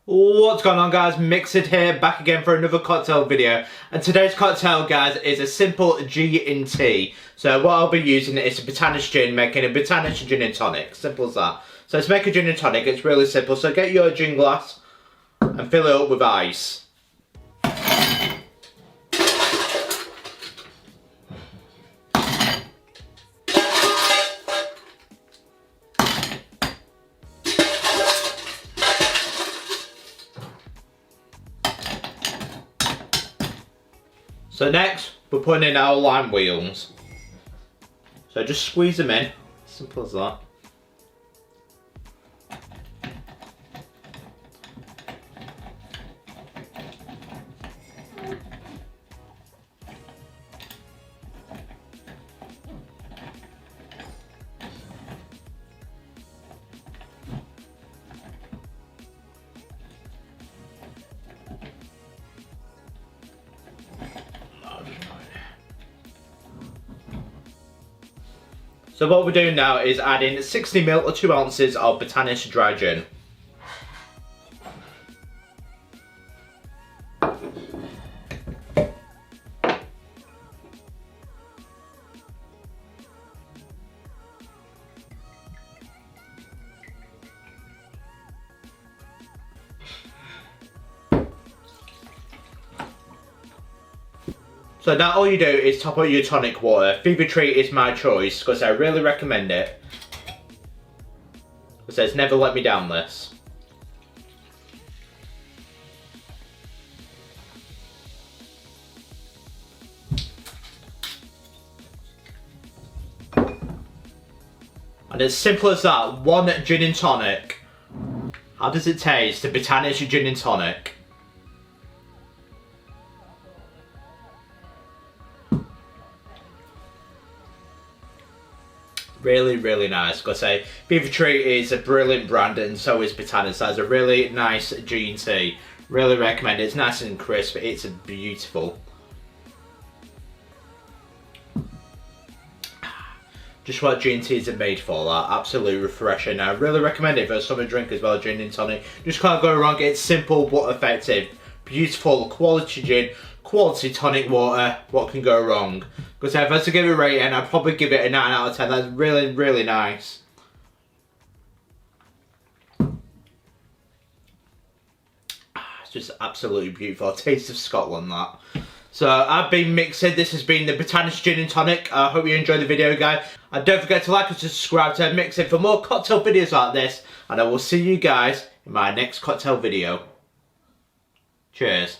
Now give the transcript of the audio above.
What's going on, guys? MixedSid here, back again for another cocktail video. And today's cocktail, guys, is a simple gin tea. So what I'll be using is a Botanist Gin, making a Botanist Gin and Tonic. Simple as that. So to make a gin and tonic, it's really simple. So get your gin glass and fill it up with ice. So next, we're putting in our lime wheels. So just squeeze them in, simple as that. So what we're doing now is adding 60ml or 2 ounces of Botanist dry gin. So now all you do is top up your tonic water. Fever Tree is my choice because I really recommend it. It says never let me down this. And as simple as that, one gin and tonic. How does it taste? The Botanist Gin and Tonic. Really, really nice. Gotta say, Fever Tree is a brilliant brand, and so is Botanist. That's a really nice gin tea. Really recommend it. It's nice and crisp. It's beautiful. Just what gin teas are made for. That absolutely refreshing. I really recommend it for a summer drink as well. Gin and tonic. Just can't go wrong. It's simple but effective. Beautiful quality gin, quality tonic water. What can go wrong? Because if I was to give it a rating, I'd probably give it a 9 out of 10. That's really, really nice. It's just absolutely beautiful. Taste of Scotland, that. So I've been MixedSid. This has been the Botanist Gin and Tonic. I hope you enjoyed the video, guys. And don't forget to like and subscribe to MixedSid for more cocktail videos like this. And I will see you guys in my next cocktail video. Cheers.